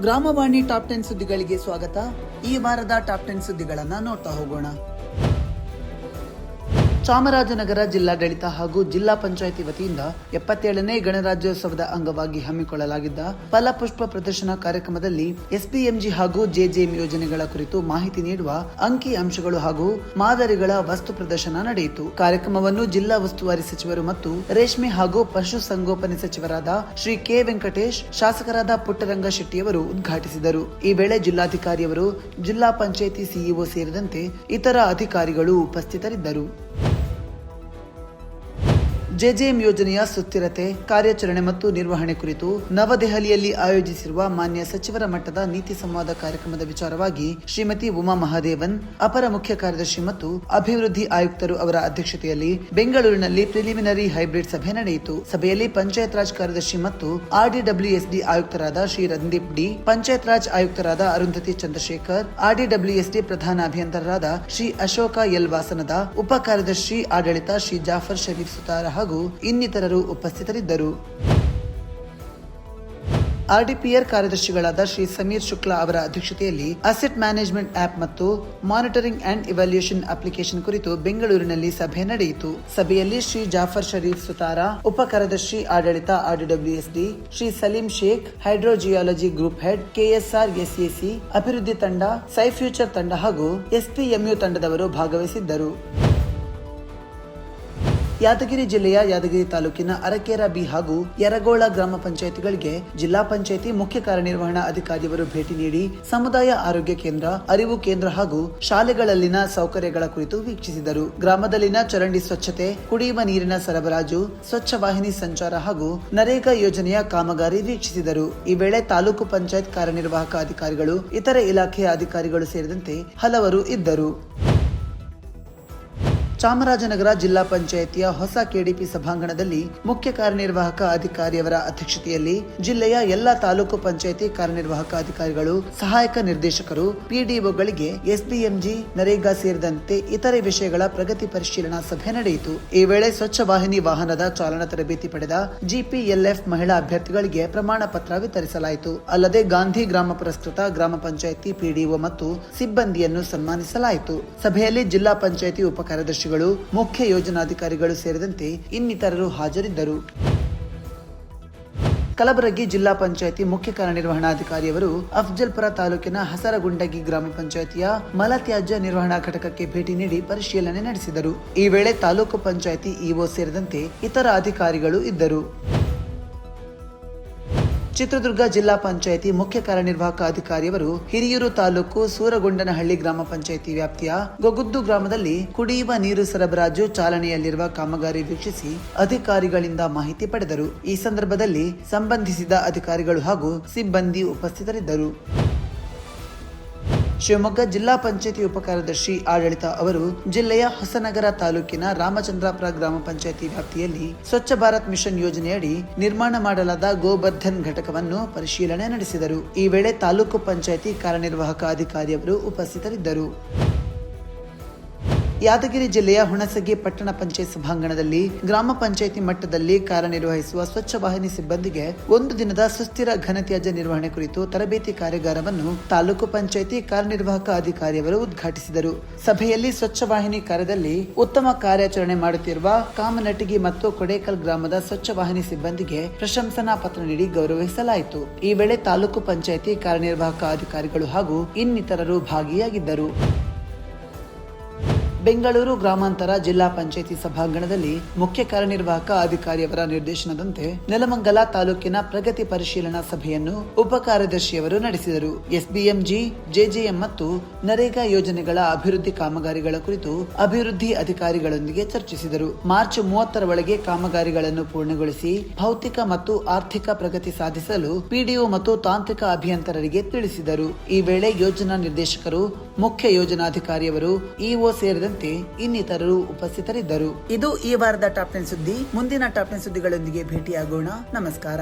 ಗ್ರಾಮವಾಣಿ top 10 ಸುದ್ದಿಗಳಿಗೆ ಸ್ವಾಗತ. ಈ ವಾರದ ಟಾಪ್ 10 ಸುದ್ದಿಗಳನ್ನು ನೋಡ್ತಾ ಹೋಗೋಣ. ಚಾಮರಾಜನಗರ ಜಿಲ್ಲಾಡಳಿತ ಹಾಗೂ ಜಿಲ್ಲಾ ಪಂಚಾಯಿತಿ ವತಿಯಿಂದ 77ನೇ ಗಣರಾಜ್ಯೋತ್ಸವದ ಅಂಗವಾಗಿ ಹಮ್ಮಿಕೊಳ್ಳಲಾಗಿದ್ದ ಫಲಪುಷ್ಪ ಪ್ರದರ್ಶನ ಕಾರ್ಯಕ್ರಮದಲ್ಲಿ ಎಸ್ಪಿಎಂಜಿ ಹಾಗೂ ಜೆಜೆಎಂ ಯೋಜನೆಗಳ ಕುರಿತು ಮಾಹಿತಿ ನೀಡುವ ಅಂಕಿ ಅಂಶಗಳು ಹಾಗೂ ಮಾದರಿಗಳ ವಸ್ತು ಪ್ರದರ್ಶನ ನಡೆಯಿತು. ಕಾರ್ಯಕ್ರಮವನ್ನು ಜಿಲ್ಲಾ ಉಸ್ತುವಾರಿ ಸಚಿವರು ಮತ್ತು ರೇಷ್ಮೆ ಹಾಗೂ ಪಶು ಸಂಗೋಪನೆ ಸಚಿವರಾದ ಶ್ರೀ ಕೆ ವೆಂಕಟೇಶ್, ಶಾಸಕರಾದ ಪುಟ್ಟರಂಗ ಶೆಟ್ಟಿಯವರು ಉದ್ಘಾಟಿಸಿದರು. ಈ ವೇಳೆ ಜಿಲ್ಲಾಧಿಕಾರಿಯವರು, ಜಿಲ್ಲಾ ಪಂಚಾಯಿತಿ ಸಿಇಒ ಸೇರಿದಂತೆ ಇತರ ಅಧಿಕಾರಿಗಳು ಉಪಸ್ಥಿತರಿದ್ದರು. ಜೆಜೆಎಂ ಯೋಜನೆಯ ಸುಸ್ಥಿರತೆ, ಕಾರ್ಯಾಚರಣೆ ಮತ್ತು ನಿರ್ವಹಣೆ ಕುರಿತು ನವದೆಹಲಿಯಲ್ಲಿ ಆಯೋಜಿಸಿರುವ ಮಾನ್ಯ ಸಚಿವರ ಮಟ್ಟದ ನೀತಿ ಸಂವಾದ ಕಾರ್ಯಕ್ರಮದ ವಿಚಾರವಾಗಿ ಶ್ರೀಮತಿ ಉಮಾ ಮಹಾದೇವನ್, ಅಪರ ಮುಖ್ಯ ಕಾರ್ಯದರ್ಶಿ ಮತ್ತು ಅಭಿವೃದ್ಧಿ ಆಯುಕ್ತರು ಅವರ ಅಧ್ಯಕ್ಷತೆಯಲ್ಲಿ ಬೆಂಗಳೂರಿನಲ್ಲಿ ಪ್ರಿಲಿಮಿನರಿ ಹೈಬ್ರಿಡ್ ಸಭೆ ನಡೆಯಿತು. ಸಭೆಯಲ್ಲಿ ಪಂಚಾಯತ್ ರಾಜ್ ಕಾರ್ಯದರ್ಶಿ ಮತ್ತು ಆರ್ಡಿಡಬ್ಲ್ಯೂಎಸ್ಡಿ ಆಯುಕ್ತರಾದ ಶ್ರೀ ರಂದೀಪ್ ಡಿ, ಪಂಚಾಯತ್ ರಾಜ್ ಆಯುಕ್ತರಾದ ಅರುಂಧತಿ ಚಂದ್ರಶೇಖರ್, ಆರ್ಡಿಡಬ್ಲ್ಯೂಎಸ್ಡಿ ಪ್ರಧಾನ ಅಭಿಯಂತರರಾದ ಶ್ರೀ ಅಶೋಕ ಎಲ್ ವಾಸನದ, ಉಪ ಕಾರ್ಯದರ್ಶಿ ಆಡಳಿತ ಶ್ರೀ ಜಾಫರ್ ಶರೀಫ್ ಸುತಾರ ಹಾಗೂ ಇನ್ನಿತರರು ಉಪಸ್ಥಿತರಿದ್ದರು. ಆರ್ಡಿಪಿಆರ್ ಕಾರ್ಯದರ್ಶಿಗಳಾದ ಶ್ರೀ ಸಮೀರ್ ಶುಕ್ಲಾ ಅವರ ಅಧ್ಯಕ್ಷತೆಯಲ್ಲಿ ಅಸೆಟ್ ಮ್ಯಾನೇಜ್ಮೆಂಟ್ ಆಪ್ ಮತ್ತು ಮಾನಿಟರಿಂಗ್ ಅಂಡ್ ಇವ್ಯಾಲ್ಯೂಯೇಷನ್ ಅಪ್ಲಿಕೇಶನ್ ಕುರಿತು ಬೆಂಗಳೂರಿನಲ್ಲಿ ಸಭೆ ನಡೆಯಿತು. ಸಭೆಯಲ್ಲಿ ಶ್ರೀ ಜಾಫರ್ ಶರೀಫ್ ಸುತಾರ, ಉಪ ಕಾರ್ಯದರ್ಶಿ ಆಡಳಿತ RDWSD, Shri Salim Shaikh, hydrogeology group head, KSRSAC ಅಭಿವೃದ್ಧಿ ತಂಡ, ಸೈ ಫ್ಯೂಚರ್ ತಂಡ ಹಾಗೂ ಎಸ್ಪಿಎಂಯು ತಂಡದವರು ಭಾಗವಹಿಸಿದ್ದರು. ಯಾದಗಿರಿ ಜಿಲ್ಲೆಯ ಯಾದಗಿರಿ ತಾಲೂಕಿನ ಅರಕೇರ ಬಿ ಹಾಗೂ ಯರಗೋಳ ಗ್ರಾಮ ಪಂಚಾಯಿತಿಗಳಿಗೆ ಜಿಲ್ಲಾ ಪಂಚಾಯಿತಿ ಮುಖ್ಯ ಕಾರ್ಯನಿರ್ವಹಣಾ ಅಧಿಕಾರಿಯವರು ಭೇಟಿ ನೀಡಿ ಸಮುದಾಯ ಆರೋಗ್ಯ ಕೇಂದ್ರ, ಅರಿವು ಕೇಂದ್ರ ಹಾಗೂ ಶಾಲೆಗಳಲ್ಲಿನ ಸೌಕರ್ಯಗಳ ಕುರಿತು ವೀಕ್ಷಿಸಿದರು. ಗ್ರಾಮದಲ್ಲಿನ ಚರಂಡಿ ಸ್ವಚ್ಛತೆ, ಕುಡಿಯುವ ನೀರಿನ ಸರಬರಾಜು, ಸ್ವಚ್ಛ ವಾಹಿನಿ ಸಂಚಾರ ಹಾಗೂ ನರೇಗಾ ಯೋಜನೆಯ ಕಾಮಗಾರಿ ವೀಕ್ಷಿಸಿದರು. ಈ ವೇಳೆ ತಾಲೂಕು ಪಂಚಾಯತ್ ಕಾರ್ಯನಿರ್ವಾಹಕ ಅಧಿಕಾರಿಗಳು, ಇತರೆ ಇಲಾಖೆಯ ಅಧಿಕಾರಿಗಳು ಸೇರಿದಂತೆ ಹಲವರು ಇದ್ದರು. ಚಾಮರಾಜನಗರ ಜಿಲ್ಲಾ ಪಂಚಾಯಿತಿಯ ಹೊಸ ಕೆಡಿಪಿ ಸಭಾಂಗಣದಲ್ಲಿ ಮುಖ್ಯ ಕಾರ್ಯನಿರ್ವಾಹಕ ಅಧಿಕಾರಿಯವರ ಅಧ್ಯಕ್ಷತೆಯಲ್ಲಿ ಜಿಲ್ಲೆಯ ಎಲ್ಲಾ ತಾಲೂಕು ಪಂಚಾಯಿತಿ ಕಾರ್ಯನಿರ್ವಾಹಕ ಅಧಿಕಾರಿಗಳು, ಸಹಾಯಕ ನಿರ್ದೇಶಕರು, ಪಿಡಿಒಗಳಿಗೆ ಎಸ್ಬಿಎಂಜಿ, ನರೇಗಾ ಸೇರಿದಂತೆ ಇತರೆ ವಿಷಯಗಳ ಪ್ರಗತಿ ಪರಿಶೀಲನಾ ಸಭೆ ನಡೆಯಿತು. ಈ ವೇಳೆ ಸ್ವಚ್ಛ ವಾಹಿನಿ ವಾಹನದ ಚಾಲನಾ ತರಬೇತಿ ಪಡೆದ ಜಿಪಿಎಲ್ಎಫ್ ಮಹಿಳಾ ಅಭ್ಯರ್ಥಿಗಳಿಗೆ ಪ್ರಮಾಣ ಪತ್ರ ವಿತರಿಸಲಾಯಿತು. ಅಲ್ಲದೆ ಗಾಂಧಿ ಗ್ರಾಮ ಪುರಸ್ಕೃತ ಗ್ರಾಮ ಪಂಚಾಯಿತಿ ಪಿಡಿಒ ಮತ್ತು ಸಿಬ್ಬಂದಿಯನ್ನು ಸನ್ಮಾನಿಸಲಾಯಿತು. ಸಭೆಯಲ್ಲಿ ಜಿಲ್ಲಾ ಪಂಚಾಯಿತಿ ಉಪ ಕಾರ್ಯದರ್ಶಿ, ಮುಖ್ಯ ಯೋಜನಾಧಿಕಾರಿಗಳು ಸೇರಿದಂತೆ ಇನ್ನಿತರರು ಹಾಜರಿದ್ದರು. ಕಲಬುರಗಿ ಜಿಲ್ಲಾ ಪಂಚಾಯಿತಿ ಮುಖ್ಯ ಕಾರ್ಯನಿರ್ವಹಣಾಧಿಕಾರಿಯವರು ಅಫ್ಜಲ್ಪುರ ತಾಲೂಕಿನ ಹಸರಗುಂಡಗಿ ಗ್ರಾಮ ಪಂಚಾಯಿತಿಯ ಮಲತ್ಯಾಜ್ಯ ನಿರ್ವಹಣಾ ಘಟಕಕ್ಕೆ ಭೇಟಿ ನೀಡಿ ಪರಿಶೀಲನೆ ನಡೆಸಿದರು. ಈ ವೇಳೆ ತಾಲೂಕು ಪಂಚಾಯಿತಿ ಇಒ ಸೇರಿದಂತೆ ಇತರ ಅಧಿಕಾರಿಗಳು ಇದ್ದರು. ಚಿತ್ರದುರ್ಗ ಜಿಲ್ಲಾ ಪಂಚಾಯಿತಿ ಮುಖ್ಯ ಕಾರ್ಯನಿರ್ವಾಹಕ ಅಧಿಕಾರಿಯವರು ಹಿರಿಯೂರು ತಾಲೂಕು ಸೂರಗೊಂಡನಹಳ್ಳಿ ಗ್ರಾಮ ಪಂಚಾಯಿತಿ ವ್ಯಾಪ್ತಿಯ ಗೊಗುದ್ದು ಗ್ರಾಮದಲ್ಲಿ ಕುಡಿಯುವ ನೀರು ಸರಬರಾಜು ಚಾಲನೆಯಲ್ಲಿರುವ ಕಾಮಗಾರಿ ವೀಕ್ಷಿಸಿ ಅಧಿಕಾರಿಗಳಿಂದ ಮಾಹಿತಿ ಪಡೆದರು. ಈ ಸಂದರ್ಭದಲ್ಲಿ ಸಂಬಂಧಿಸಿದ ಅಧಿಕಾರಿಗಳು ಹಾಗೂ ಸಿಬ್ಬಂದಿ ಉಪಸ್ಥಿತರಿದ್ದರು. ಶಿವಮೊಗ್ಗ ಜಿಲ್ಲಾ ಪಂಚಾಯಿತಿ ಉಪ ಕಾರ್ಯದರ್ಶಿ ಆಡಳಿತ ಅವರು ಜಿಲ್ಲೆಯ ಹೊಸನಗರ ತಾಲೂಕಿನ ರಾಮಚಂದ್ರಾಪುರ ಗ್ರಾಮ ಪಂಚಾಯಿತಿ ವ್ಯಾಪ್ತಿಯಲ್ಲಿ ಸ್ವಚ್ಛ ಭಾರತ್ ಮಿಷನ್ ಯೋಜನೆಯಡಿ ನಿರ್ಮಾಣ ಮಾಡಲಾದ ಗೋಬರ್ಧನ್ ಘಟಕವನ್ನು ಪರಿಶೀಲನೆ ನಡೆಸಿದರು. ಈ ವೇಳೆ ತಾಲೂಕು ಪಂಚಾಯಿತಿ ಕಾರ್ಯನಿರ್ವಾಹಕ ಅಧಿಕಾರಿಯವರು ಉಪಸ್ಥಿತರಿದ್ದರು. ಯಾದಗಿರಿ ಜಿಲ್ಲೆಯ ಹುಣಸಗಿ ಪಟ್ಟಣ ಪಂಚಾಯತ್ ಸಭಾಂಗಣದಲ್ಲಿ ಗ್ರಾಮ ಪಂಚಾಯಿತಿ ಮಟ್ಟದಲ್ಲಿ ಕಾರ್ಯನಿರ್ವಹಿಸುವ ಸ್ವಚ್ಛ ವಾಹಿನಿ ಸಿಬ್ಬಂದಿಗೆ ಒಂದು ದಿನದ ಸುಸ್ಥಿರ ಘನತ್ಯಾಜ್ಯ ನಿರ್ವಹಣೆ ಕುರಿತು ತರಬೇತಿ ಕಾರ್ಯಾಗಾರವನ್ನು ತಾಲೂಕು ಪಂಚಾಯಿತಿ ಕಾರ್ಯನಿರ್ವಾಹಕ ಅಧಿಕಾರಿಯವರು ಉದ್ಘಾಟಿಸಿದರು. ಸಭೆಯಲ್ಲಿ ಸ್ವಚ್ಛ ವಾಹಿನಿ ಕಾರ್ಯದಲ್ಲಿ ಉತ್ತಮ ಕಾರ್ಯಾಚರಣೆ ಮಾಡುತ್ತಿರುವ ಕಾಮನಟಗಿ ಮತ್ತು ಕೊಡೇಕಲ್ ಗ್ರಾಮದ ಸ್ವಚ್ಛ ವಾಹಿನಿ ಸಿಬ್ಬಂದಿಗೆ ಪ್ರಶಂಸನಾ ಪತ್ರ ನೀಡಿ ಗೌರವಿಸಲಾಯಿತು. ಈ ವೇಳೆ ತಾಲೂಕು ಪಂಚಾಯಿತಿ ಕಾರ್ಯನಿರ್ವಾಹಕ ಅಧಿಕಾರಿಗಳು ಹಾಗೂ ಇನ್ನಿತರರು ಭಾಗಿಯಾಗಿದ್ದರು. ಬೆಂಗಳೂರು ಗ್ರಾಮಾಂತರ ಜಿಲ್ಲಾ ಪಂಚಾಯಿತಿ ಸಭಾಂಗಣದಲ್ಲಿ ಮುಖ್ಯ ಕಾರ್ಯನಿರ್ವಾಹಕ ಅಧಿಕಾರಿಯವರ ನಿರ್ದೇಶನದಂತೆ ನೆಲಮಂಗಲ ತಾಲೂಕಿನ ಪ್ರಗತಿ ಪರಿಶೀಲನಾ ಸಭೆಯನ್ನು ಉಪ ಕಾರ್ಯದರ್ಶಿಯವರು ನಡೆಸಿದರು. ಎಸ್ಬಿಎಂಜಿ, ಜೆಜೆಎಂ ಮತ್ತು ನರೇಗಾ ಯೋಜನೆಗಳ ಅಭಿವೃದ್ಧಿ ಕಾಮಗಾರಿಗಳ ಕುರಿತು ಅಭಿವೃದ್ಧಿ ಅಧಿಕಾರಿಗಳೊಂದಿಗೆ ಚರ್ಚಿಸಿದರು. ಮಾರ್ಚ್ 30ರ ಒಳಗೆ ಕಾಮಗಾರಿಗಳನ್ನು ಪೂರ್ಣಗೊಳಿಸಿ ಭೌತಿಕ ಮತ್ತು ಆರ್ಥಿಕ ಪ್ರಗತಿ ಸಾಧಿಸಲು ಪಿಡಿಒ ಮತ್ತು ತಾಂತ್ರಿಕ ಅಭಿಯಂತರರಿಗೆ ತಿಳಿಸಿದರು. ಈ ವೇಳೆ ಯೋಜನಾ ನಿರ್ದೇಶಕರು, ಮುಖ್ಯ ಯೋಜನಾಧಿಕಾರಿಯವರು, ಇಒ ಸೇರಿದಂತೆ ಇನ್ನಿತರರು ಉಪಸ್ಥಿತರಿದ್ದರು. ಇದು ಈ ವಾರದ ಟಾಪ್ 10 ಸುದ್ದಿ. ಮುಂದಿನ ಟಾಪ್ 10 ಸುದ್ದಿಗಳೊಂದಿಗೆ ಭೇಟಿಯಾಗೋಣ. ನಮಸ್ಕಾರ.